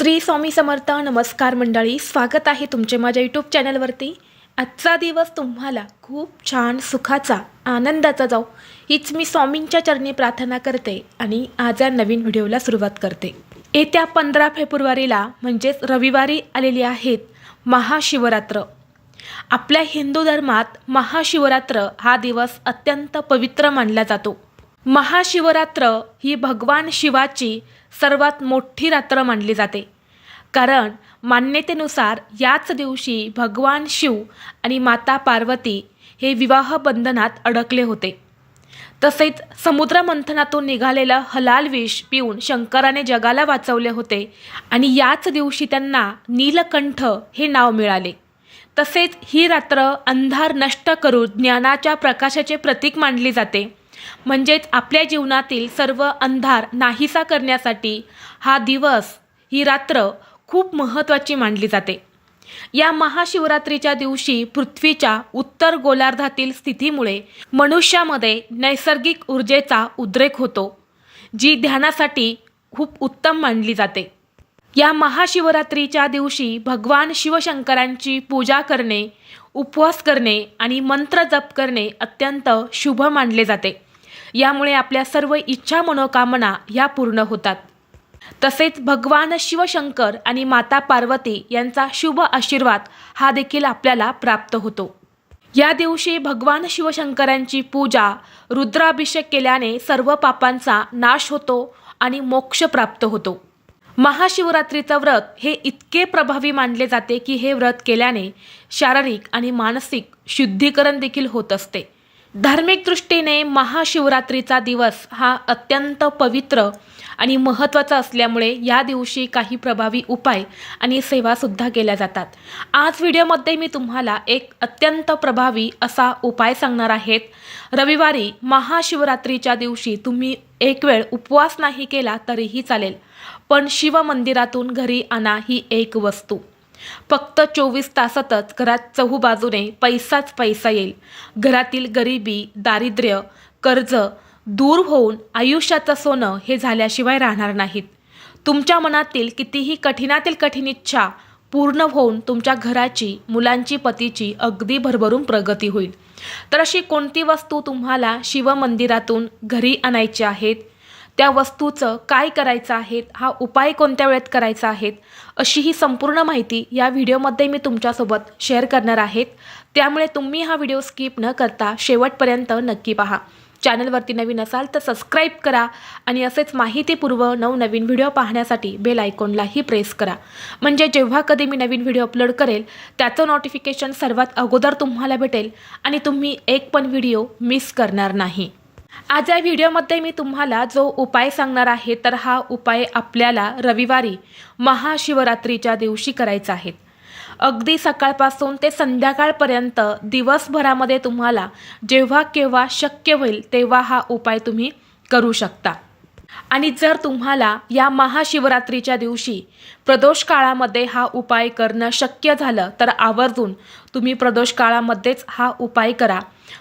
श्री स्वामी समर्थ. नमस्कार मंडळी, स्वागत आहे तुमचे माझ्या यूट्यूब चॅनलवरती. आजचा दिवस तुम्हाला खूप छान सुखाचा आनंदाचा जाऊ हीच मी स्वामींच्या चरणी प्रार्थना करते आणि आज या नवीन व्हिडिओला सुरुवात करते. येत्या 15 फेब्रुवारीला म्हणजेच रविवारी आलेली आहेत महाशिवरात्र. आपल्या हिंदू धर्मात महाशिवरात्र हा दिवस अत्यंत पवित्र मानला जातो. महाशिवरात्र ही भगवान शिवाची सर्वात मोठी रात्र मानली जाते, कारण मान्यतेनुसार याच दिवशी भगवान शिव आणि माता पार्वती हे विवाह बंधनात अडकले होते. तसेच समुद्रमंथनातून निघालेलं हलाल विष पिऊन शंकराने जगाला वाचवले होते आणि याच दिवशी त्यांना नीलकंठ हे नाव मिळाले. तसेच ही रात्र अंधार नष्ट करून ज्ञानाच्या प्रकाशाचे प्रतीक मानली जाते. म्हणजेच आपल्या जीवनातील सर्व अंधार नाहीसा करण्यासाठी हा दिवस, ही रात्र खूप महत्त्वाची मानली जाते. या महाशिवरात्रीच्या दिवशी पृथ्वीच्या उत्तर गोलार्धातील स्थितीमुळे मनुष्यामध्ये नैसर्गिक ऊर्जेचा उद्रेक होतो, जी ध्यानासाठी खूप उत्तम मानली जाते. या महाशिवरात्रीच्या दिवशी भगवान शिवशंकरांची पूजा करणे, उपवास करणे आणि मंत्र जप करणे अत्यंत शुभ मानले जाते. यामुळे आपल्या सर्व इच्छा मनोकामना ह्या पूर्ण होतात. तसेच भगवान शिवशंकर आणि माता पार्वती यांचा शुभ आशीर्वाद हा देखील आपल्याला प्राप्त होतो. या दिवशी भगवान शिवशंकरांची पूजा, रुद्राभिषेक केल्याने सर्व पापांचा नाश होतो आणि मोक्ष प्राप्त होतो. महाशिवरात्रीचं व्रत हे इतके प्रभावी मानले जाते की हे व्रत केल्याने शारीरिक आणि मानसिक शुद्धीकरण देखील होत असते. धार्मिक दृष्टीने महाशिवरात्रीचा दिवस हा अत्यंत पवित्र आणि महत्त्वाचा असल्यामुळे या दिवशी काही प्रभावी उपाय आणि सेवासुद्धा केल्या जातात. आज व्हिडिओमध्ये मी तुम्हाला एक अत्यंत प्रभावी असा उपाय सांगणार आहेत. रविवारी महाशिवरात्रीच्या दिवशी तुम्ही एक वेळ उपवास नाही केला तरीही चालेल, पण शिवमंदिरातून घरी आणा ही एक वस्तू. फक्त 24 तासातच घरात चहूबाजूने पैसाच पैसा येईल. घरातील गरिबी, दारिद्र्य, कर्ज दूर होऊन आयुष्याचं सोनं हे झाल्याशिवाय राहणार नाहीत. तुमच्या मनातील कितीही कठीणातील कठीण इच्छा पूर्ण होऊन तुमच्या घराची, मुलांची, पतीची अगदी भरभरून प्रगती होईल. तर अशी कोणती वस्तू तुम्हाला शिवमंदिरातून घरी आणायची आहेत, त्या वस्तूचं काय करायचं आहे, हा उपाय कोणत्या वेळेत करायचा आहे, अशी ही संपूर्ण माहिती या व्हिडिओमध्ये मी तुमच्यासोबत शेअर करणार आहेत. त्यामुळे तुम्ही हा व्हिडिओ स्किप न करता शेवटपर्यंत नक्की पहा. चॅनलवरती नवीन असाल तर सबस्क्राईब करा आणि असेच माहितीपूर्व नवनवीन व्हिडिओ पाहण्यासाठी बेल आयकॉनलाही प्रेस करा. म्हणजे जेव्हा कधी मी नवीन व्हिडिओ अपलोड करेल त्याचं नोटिफिकेशन सर्वात अगोदर तुम्हाला भेटेल आणि तुम्ही एक पण व्हिडिओ मिस करणार नाही. आज या व्हिडिओमध्ये मी तुम्हाला जो उपाय सांगणार आहे तर हा उपाय आपल्याला रविवारी महाशिवरात्रीच्या दिवशी करायचा आहे. अगदी सकाळपासून ते संध्याकाळपर्यंत दिवसभरामध्ये तुम्हाला जेव्हा केव्हा शक्य होईल तेव्हा हा उपाय तुम्ही करू शकता. आणि जर तुम्हाला या महाशिवरात्रीच्या दिवशी प्रदोष काळामध्ये हा उपाय करणं शक्य झालं तर आवर्जून तुम्ही प्रदोष काळामध्येच हा उपाय करा.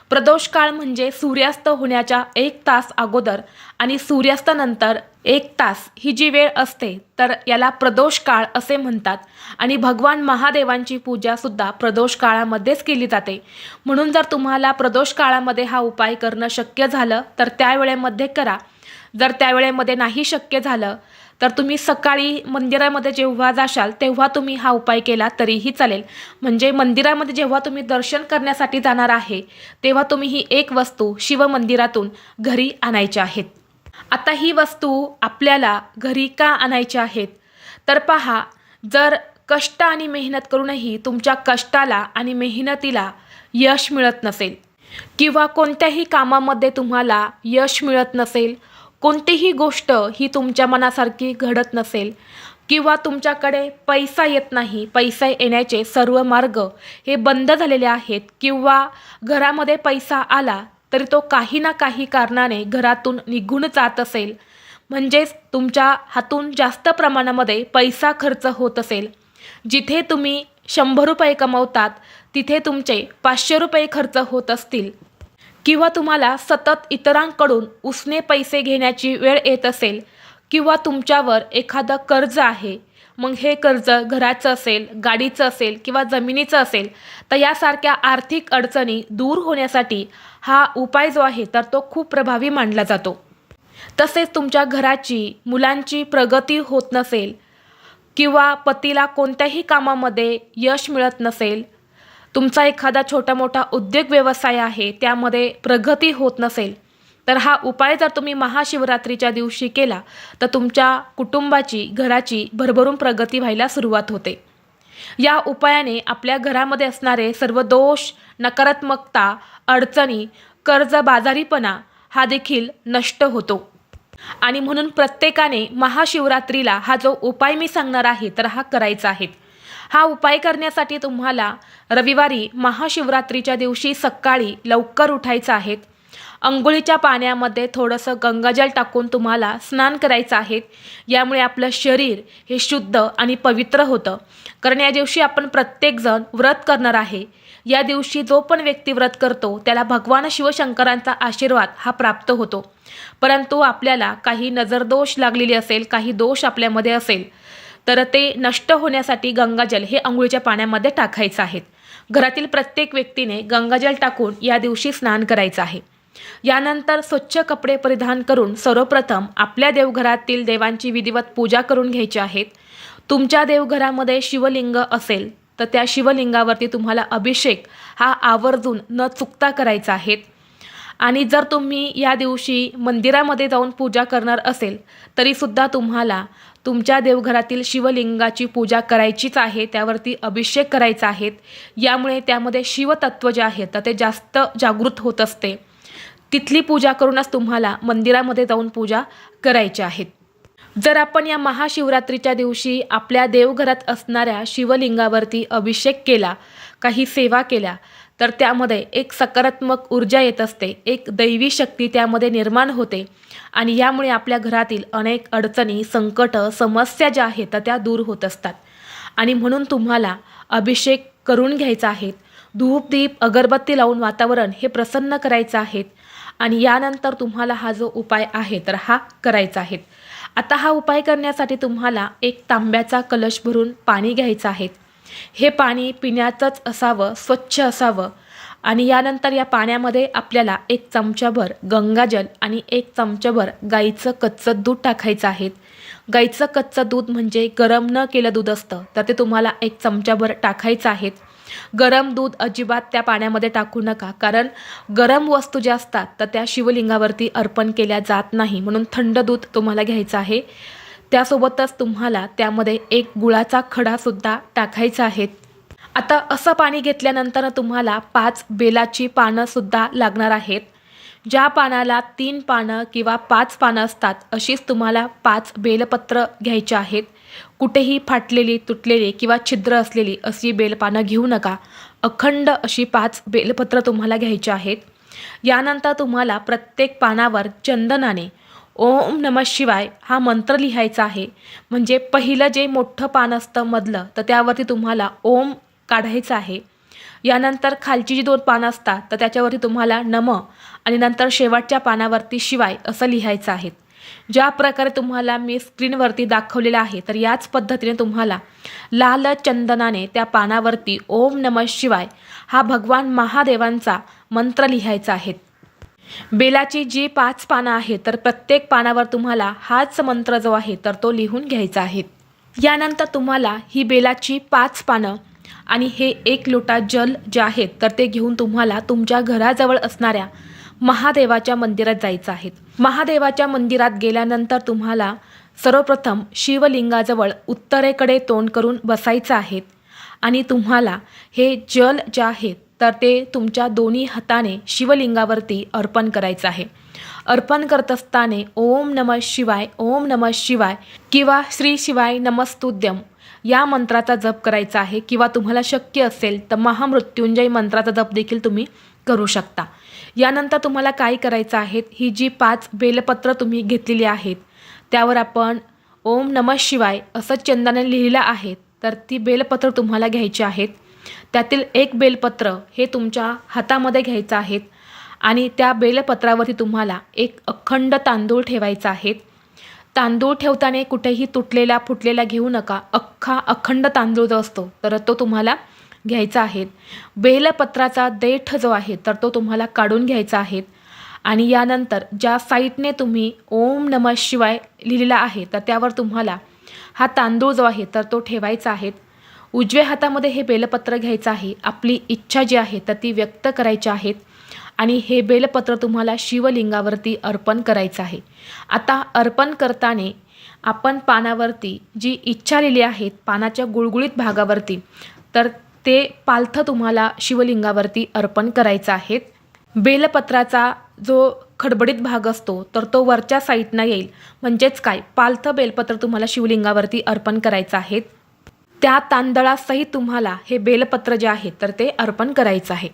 प्रदोष काळ म्हणजे सूर्यास्त होण्याच्या 1 तास अगोदर आणि सूर्यास्तानंतर 1 तास ही जी वेळ असते तर याला प्रदोष काळ असे म्हणतात. आणि भगवान महादेवांची पूजासुद्धा प्रदोष काळामध्येच केली जाते. म्हणून जर तुम्हाला प्रदोष काळामध्ये हा उपाय करणं शक्य झालं तर त्या वेळेमध्ये करा. जर त्या वेळेमध्ये नाही शक्य झालं तर तुम्ही सकाळी मंदिरामध्ये जेव्हा जाशाल तेव्हा तुम्ही हा उपाय केला तरीही चालेल. म्हणजे मंदिरामध्ये जेव्हा तुम्ही दर्शन करण्यासाठी जाणार आहे तेव्हा तुम्ही ही एक वस्तू शिवमंदिरातून घरी आणायची आहेत. आता ही वस्तू आपल्याला घरी का आणायची आहेत तर पहा, जर कष्ट आणि मेहनत करूनही तुमच्या कष्टाला आणि मेहनतीला यश मिळत नसेल किंवा कोणत्याही कामामध्ये तुम्हाला यश मिळत नसेल, कोणतीही गोष्ट ही तुमच्या मनासारखी घडत नसेल किंवा तुमच्याकडे पैसा येत नाही, पैसा येण्याचे सर्व मार्ग हे बंद झालेले आहेत किंवा घरामध्ये पैसा आला तरी तो काही ना काही कारणाने घरातून निघून जात असेल, म्हणजेच तुमच्या हातून जास्त प्रमाणामध्ये पैसा खर्च होत असेल, जिथे तुम्ही 100 रुपये कमवतात तिथे तुमचे 500 रुपये खर्च होत असतील किंवा तुम्हाला सतत इतरांकडून उसने पैसे घेण्याची वेळ येत असेल किंवा तुमच्यावर एखादं कर्ज आहे, मग हे कर्ज घराचं असेल, गाडीचं असेल किंवा जमिनीचं असेल, तर यासारख्या आर्थिक अडचणी दूर होण्यासाठी हा उपाय जो आहे तर तो खूप प्रभावी मानला जातो. तसेच तुमच्या घराची, मुलांची प्रगती होत नसेल किंवा पतीला कोणत्याही कामामध्ये यश मिळत नसेल, तुमचा एखादा छोटा मोठा उद्योग व्यवसाय आहे त्यामध्ये प्रगती होत नसेल, तर हा उपाय जर तुम्ही महाशिवरात्रीच्या दिवशी केला तर तुमच्या कुटुंबाची, घराची भरभरून प्रगती व्हायला सुरुवात होते. या उपायाने आपल्या घरामध्ये असणारे सर्व दोष, नकारात्मकता, अडचणी, कर्जबाजारीपणा हा देखील नष्ट होतो. आणि म्हणून प्रत्येकाने महाशिवरात्रीला हा जो उपाय मी सांगणार आहे तर हा करायचा आहे. हा उपाय करण्यासाठी तुम्हाला रविवारी महाशिवरात्रीच्या दिवशी सकाळी लवकर उठायचं आहे. अंघोळीच्या पाण्यामध्ये थोडंसं गंगाजल टाकून तुम्हाला स्नान करायचं आहे. यामुळे आपलं शरीर हे शुद्ध आणि पवित्र होतं. कारण या दिवशी आपण प्रत्येकजण व्रत करणार आहे. या दिवशी जो पण व्यक्ती व्रत करतो त्याला भगवान शिवशंकरांचा आशीर्वाद हा प्राप्त होतो. परंतु आपल्याला काही नजरदोष लागलेली असेल, काही दोष आपल्यामध्ये असेल, तर ते नष्ट होण्यासाठी गंगाजल हे अंघोळीच्या पाण्यामध्ये टाकायचं आहे. घरातील प्रत्येक व्यक्तीने गंगाजल टाकून या दिवशी स्नान करायचं आहे. यानंतर स्वच्छ कपडे परिधान करून सर्वप्रथम आपल्या देवघरातील देवांची विधिवत पूजा करून घ्यायची आहे. तुमच्या देवघरामध्ये शिवलिंग असेल तर त्या शिवलिंगावरती तुम्हाला अभिषेक हा आवर्जून न चुकता करायचा आहे. आणि जर तुम्ही या दिवशी मंदिरामध्ये जाऊन पूजा करणार असेल तरीसुद्धा तुम्हाला तुमच्या देवघरातील शिवलिंगाची पूजा करायचीच आहे, त्यावरती अभिषेक करायचा आहे. यामुळे त्यामध्ये शिवतत्व जे आहे तर ते जास्त जागृत होत असते. तिथली पूजा करूनच तुम्हाला मंदिरामध्ये जाऊन पूजा करायची आहे. जर आपण या महाशिवरात्रीच्या दिवशी आपल्या देवघरात असणाऱ्या शिवलिंगावरती अभिषेक केला, काही सेवा केल्या, तर त्यामध्ये एक सकारात्मक ऊर्जा येत असते, एक दैवी शक्ती त्यामध्ये निर्माण होते आणि यामुळे आपल्या घरातील अनेक अडचणी, संकट, समस्या ज्या आहेत त्या दूर होत असतात. आणि म्हणून तुम्हाला अभिषेक करून घ्यायचा आहे. धूप, दीप, अगरबत्ती लावून वातावरण हे प्रसन्न करायचं आहे. आणि यानंतर तुम्हाला हा जो उपाय आहे तर हा करायचा आहे. आता हा उपाय करण्यासाठी तुम्हाला एक तांब्याचा कलश भरून पाणी घ्यायचं आहे. हे पाणी पिण्याचंच असावं, स्वच्छ असावं. आणि यानंतर या पाण्यामध्ये आपल्याला 1 चमचाभर गंगाजल आणि 1 चमचाभर गाईचं कच्चं दूध टाकायचं आहे. गाईचं कच्चं दूध म्हणजे गरम न केलं दूध असतं, तर ते तुम्हाला 1 चमचाभर टाकायचं आहे. गरम दूध अजिबात त्या पाण्यामध्ये टाकू नका, कारण गरम वस्तू ज्या असतात तर त्या शिवलिंगावरती अर्पण केल्या जात नाही. म्हणून थंड दूध तुम्हाला घ्यायचं आहे. त्यासोबतच तुम्हाला त्यामध्ये 1 गुळाचा खडासुद्धा टाकायचा आहे. आता असं पाणी घेतल्यानंतर तुम्हाला 5 बेलाची पानंसुद्धा लागणार आहेत. ज्या पानाला 3 पानं किंवा 5 पानं असतात अशीच तुम्हाला 5 बेलपत्र घ्यायची आहेत. कुठेही फाटलेली, तुटलेली किंवा छिद्र असलेली अशी बेलपानं घेऊ नका. अखंड अशी 5 बेलपत्र तुम्हाला घ्यायची आहेत. यानंतर तुम्हाला प्रत्येक पानावर चंदनाने ओम नमः शिवाय हा मंत्र लिहायचा आहे. म्हणजे पहिलं जे मोठं पान असतं मधलं, तर त्यावरती तुम्हाला ओम काढायचं आहे. यानंतर खालची जी 2 पानं असतात तर त्याच्यावरती तुम्हाला नम आणि नंतर शेवटच्या पानावरती शिवाय असं लिहायचं आहे. ज्या प्रकारे तुम्हाला मी स्क्रीनवरती दाखवलेलं आहे तर याच पद्धतीने तुम्हाला लाल चंदनाने त्या पानावरती ओम नमः शिवाय हा भगवान महादेवांचा मंत्र लिहायचा आहे. बेलाची जी 5 पानं आहेत तर प्रत्येक पानावर तुम्हाला हाच मंत्र जो आहे तर तो लिहून घ्यायचा आहे. यानंतर तुम्हाला ही बेलाची 5 पानं आणि हे 1 लोटा जल जे आहेत तर ते घेऊन तुम्हाला तुमच्या घराजवळ असणाऱ्या महादेवाच्या मंदिरात जायचं आहे. महादेवाच्या मंदिरात गेल्यानंतर तुम्हाला सर्वप्रथम शिवलिंगाजवळ उत्तरेकडे तोंड करून बसायचं आहे. आणि तुम्हाला हे जल जे आहे तर ते तुमच्या दोन्ही हाताने शिवलिंगावरती अर्पण करायचं आहे. अर्पण करत असताना ओम नमः शिवाय, ओम नमः शिवाय किंवा श्री शिवाय नमस्तुद्यम या मंत्राचा जप करायचा आहे. किंवा तुम्हाला शक्य असेल तर महामृत्युंजय मंत्राचा जप देखील तुम्ही करू शकता. यानंतर तुम्हाला काय करायचं आहे, ही जी 5 बेलपत्र तुम्ही घेतलेली आहेत त्यावर आपण ओम नमः शिवाय असं चंदनाने लिहिलं आहे. तर ती बेलपत्र तुम्हाला घ्यायची आहेत. त्यातील 1 बेलपत्र हे तुमच्या हातामध्ये घ्यायचं आहे आणि त्या बेलपत्रावरती तुम्हाला 1 अखंड तांदूळ ठेवायचा आहे. तांदूळ ठेवताना कुठेही तुटलेला फुटलेला घेऊ नका. अखंड तांदूळ जो असतो तर तो तुम्हाला घ्यायचा आहे. बेलपत्राचा देठ जो आहे तर तो तुम्हाला काढून घ्यायचा आहे. आणि यानंतर ज्या साईडने तुम्ही ओम नमः शिवाय लिहिलेला आहे तर त्यावर तुम्हाला हा तांदूळ जो आहे तर तो ठेवायचा आहे. उजव्या हातामध्ये हे बेलपत्र घ्यायचं आहे. आपली इच्छा जी आहे तर ती व्यक्त करायची आहे आणि हे बेलपत्र तुम्हाला शिवलिंगावरती अर्पण करायचं आहे. आता अर्पण करताना आपण पानावरती जी इच्छा लिहिली आहे पानाच्या गुळगुळीत भागावरती तर ते पालथं तुम्हाला शिवलिंगावरती अर्पण करायचं आहे. बेलपत्राचा जो खडबडीत भाग असतो तर तो वरच्या साईडनं येईल. म्हणजेच काय, पालथं बेलपत्र तुम्हाला शिवलिंगावरती अर्पण करायचं आहे. त्या तांदळासहित तुम्हाला हे बेलपत्र जे आहे तर ते अर्पण करायचं आहे.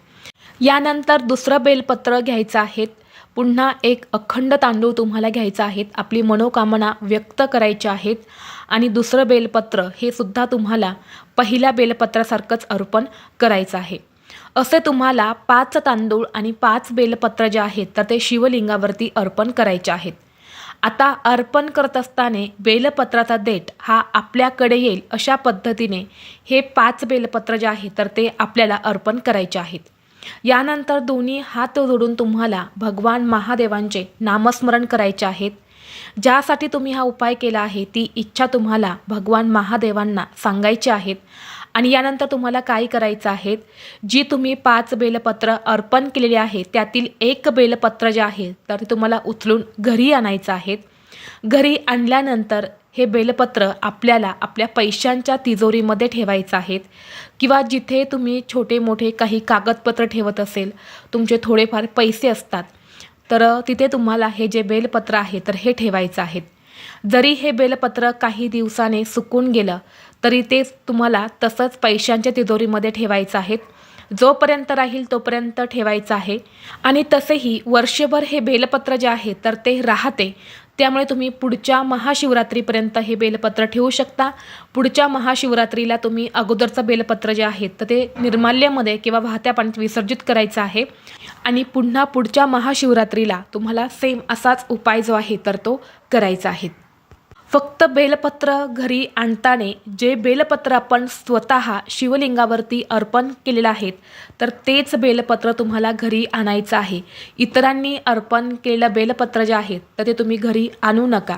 यानंतर दुसरं बेलपत्र घ्यायचं आहे. पुन्हा एक अखंड तांदूळ तुम्हाला घ्यायचा आहे. आपली मनोकामना व्यक्त करायची आहेत. आणि दुसरं बेलपत्र हे सुद्धा तुम्हाला पहिल्या बेलपत्रासारखंच अर्पण करायचं आहे. असे तुम्हाला 5 तांदूळ आणि 5 बेलपत्र जे आहेत तर ते शिवलिंगावरती अर्पण करायचे आहेत. आता अर्पण करत असताना बेलपत्राचा देठ हा आपल्याकडे येईल अशा पद्धतीने हे 5 बेलपत्र जे आहे तर ते आपल्याला अर्पण करायचे आहेत. यानंतर दोन्ही हात जोडून तुम्हाला भगवान महादेवांचे नामस्मरण करायचे आहेत. ज्यासाठी तुम्ही हा उपाय केला आहे ती इच्छा तुम्हाला भगवान महादेवांना सांगायची आहेत. आणि यानंतर तुम्हाला काय करायचं आहे, जी तुम्ही 5 बेलपत्र अर्पण केलेली आहे त्यातील एक बेलपत्र जे आहे तर ते तुम्हाला उचलून घरी आणायचं आहे. घरी आणल्यानंतर हे बेलपत्र आपल्याला आपल्या पैशांच्या तिजोरीमध्ये ठेवायचं आहे किंवा जिथे तुम्ही छोटे मोठे काही कागदपत्र ठेवत असेल, तुमचे थोडेफार पैसे असतात तर तिथे तुम्हाला हे जे बेलपत्र आहे तर हे ठेवायचं आहे. जरी हे बेलपत्र काही दिवसाने सुकून गेलं तरी ते तुम्हाला तसंच पैशांच्या तिजोरीमध्ये ठेवायचं आहे. जोपर्यंत राहील तोपर्यंत ठेवायचं आहे. आणि तसेही वर्षभर हे बेलपत्र जे आहे तर ते राहते. त्यामुळे तुम्ही पुढच्या महाशिवरात्रीपर्यंत हे बेलपत्र ठेवू शकता. पुढच्या महाशिवरात्रीला तुम्ही अगोदरचं बेलपत्र जे आहे तर ते निर्माल्यामध्ये किंवा वाहत्या पाण्यात विसर्जित करायचं आहे. आणि पुन्हा पुढच्या महाशिवरात्रीला तुम्हाला सेम असाच उपाय जो आहे तर तो करायचा आहे. फक्त बेलपत्र घरी आणताना जे बेलपत्र आपण स्वतः शिवलिंगावरती अर्पण केलेलं आहे तर तेच बेलपत्र तुम्हाला घरी आणायचं आहे. इतरांनी अर्पण केलेलं बेलपत्र जे आहे तर ते तुम्ही घरी आणू नका.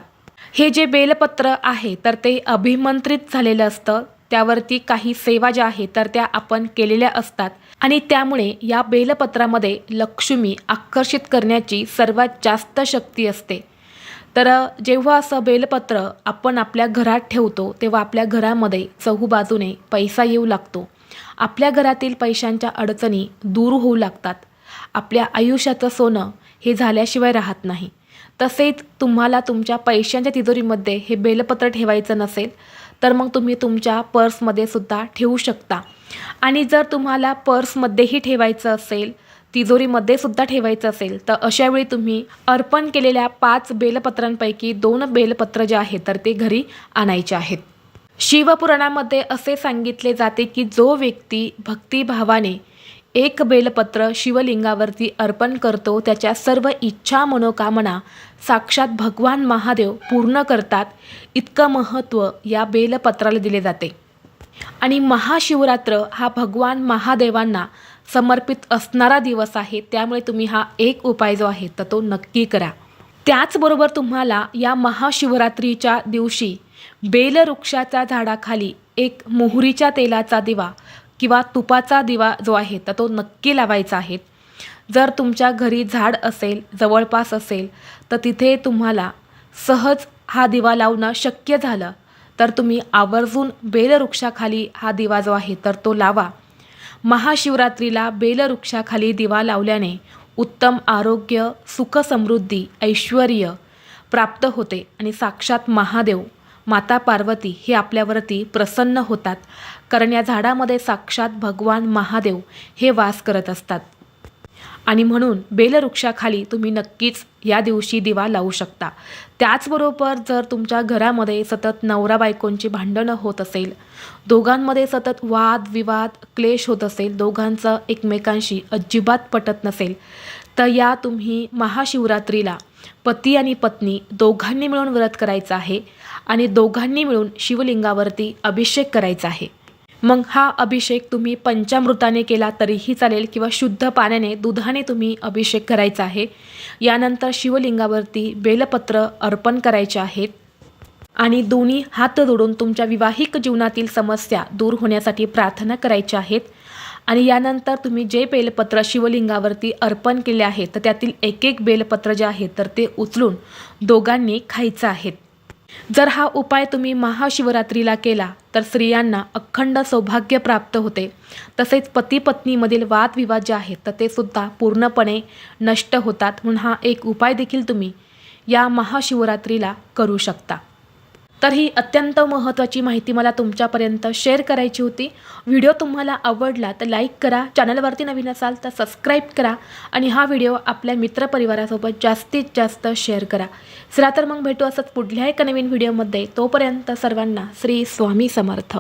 हे जे बेलपत्र आहे तर ते अभिमंत्रित झालेलं असतं. त्यावरती काही सेवा ज्या आहेत तर त्या आपण केलेल्या असतात आणि त्यामुळे या बेलपत्रामध्ये लक्ष्मी आकर्षित करण्याची सर्वात जास्त शक्ती असते. तर जेव्हा असं बेलपत्र आपण आपल्या घरात ठेवतो तेव्हा आपल्या घरामध्ये चहूबाजूने पैसा येऊ लागतो. आपल्या घरातील पैशांच्या अडचणी दूर होऊ लागतात. आपल्या आयुष्याचं सोनं हे झाल्याशिवाय राहत नाही. तसेच तुम्हाला तुमच्या पैशांच्या तिजोरीमध्ये हे बेलपत्र ठेवायचं नसेल तर मग तुम्ही तुमच्या पर्समध्ये सुद्धा ठेवू शकता. आणि जर तुम्हाला पर्समध्येही ठेवायचं असेल, तिजोरीमध्ये सुद्धा ठेवायचं असेल तर अशावेळी तुम्ही अर्पण केलेल्या 5 बेलपत्रांपैकी 2 बेलपत्र जे आहेत तर ते घरी आणायचे आहेत. शिवपुराणामध्ये असे सांगितले जाते की जो व्यक्ती भक्तिभावाने एक बेलपत्र शिवलिंगावरती अर्पण करतो त्याच्या सर्व इच्छा मनोकामना साक्षात भगवान महादेव पूर्ण करतात. इतकं महत्त्व या बेलपत्राला दिले जाते. आणि महाशिवरात्र हा भगवान महादेवांना समर्पित असणारा दिवस आहे. त्यामुळे तुम्ही हा एक उपाय जो आहे तर तो नक्की करा. त्याचबरोबर तुम्हाला या महाशिवरात्रीच्या दिवशी बेलवृक्षाच्या झाडाखाली एक मोहरीच्या तेलाचा दिवा किंवा तुपाचा दिवा जो आहे तर तो नक्की लावायचा आहे. जर तुमच्या घरी झाड असेल, जवळपास असेल तर तिथे तुम्हाला सहज हा दिवा लावणं शक्य झालं तर तुम्ही आवर्जून बेलवृक्षाखाली हा दिवा जो आहे तर तो लावा. महाशिवरात्रीला बेलवृक्षाखाली दिवा लावल्याने उत्तम आरोग्य, सुख, समृद्धी, ऐश्वर्य प्राप्त होते आणि साक्षात महादेव, माता पार्वती हे आपल्यावरती प्रसन्न होतात. कारण या झाडामध्ये साक्षात भगवान महादेव हे वास करत असतात. आणि म्हणून बेलवृक्षाखाली तुम्ही नक्कीच या दिवशी दिवा लावू शकता. त्याचबरोबर जर तुमच्या घरामध्ये सतत नवरा बायकोंची भांडणं होत असेल, दोघांमध्ये सतत वाद विवाद क्लेश होत असेल, दोघांचं एकमेकांशी अजिबात पटत नसेल, तर या तुम्ही महाशिवरात्रीला पती आणि पत्नी दोघांनी मिळून व्रत करायचं आहे आणि दोघांनी मिळून शिवलिंगावरती अभिषेक करायचा आहे. मग हा अभिषेक तुम्ही पंचामृताने केला तरीही चालेल किंवा शुद्ध पाण्याने दुधाने तुम्ही अभिषेक करायचा आहे. यानंतर शिवलिंगावरती बेलपत्र अर्पण करायचे आहेत आणि दोन्ही हात जोडून तुमच्या विवाहिक जीवनातील समस्या दूर होण्यासाठी प्रार्थना करायच्या आहेत. आणि यानंतर तुम्ही जे बेलपत्र शिवलिंगावरती अर्पण केले आहे तर त्यातील एक एक बेलपत्र जे आहे तर ते उचलून दोघांनी खायचं आहे. जर हा उपाय तुम्ही महाशिवरात्रीला केला तर स्त्रियांना अखंड सौभाग्य प्राप्त होते. तसेच पती पत्नीमधील वादविवाद जे आहेत तर ते सुद्धा पूर्णपणे नष्ट होतात. म्हणून हा एक उपाय देखील तुम्ही या महाशिवरात्रीला करू शकता. तर ही अत्यंत महत्त्वाची माहिती मला तुमच्यापर्यंत शेअर करायची होती. व्हिडिओ तुम्हाला आवडला तर लाईक करा, चॅनलवरती नवीन असाल तर सबस्क्राईब करा आणि हा व्हिडिओ आपल्या मित्रपरिवारासोबत जास्तीत जास्त शेअर करा. चला तर मग भेटू असंच पुढल्या एका नवीन व्हिडिओमध्ये. तोपर्यंत सर्वांना श्री स्वामी समर्थ.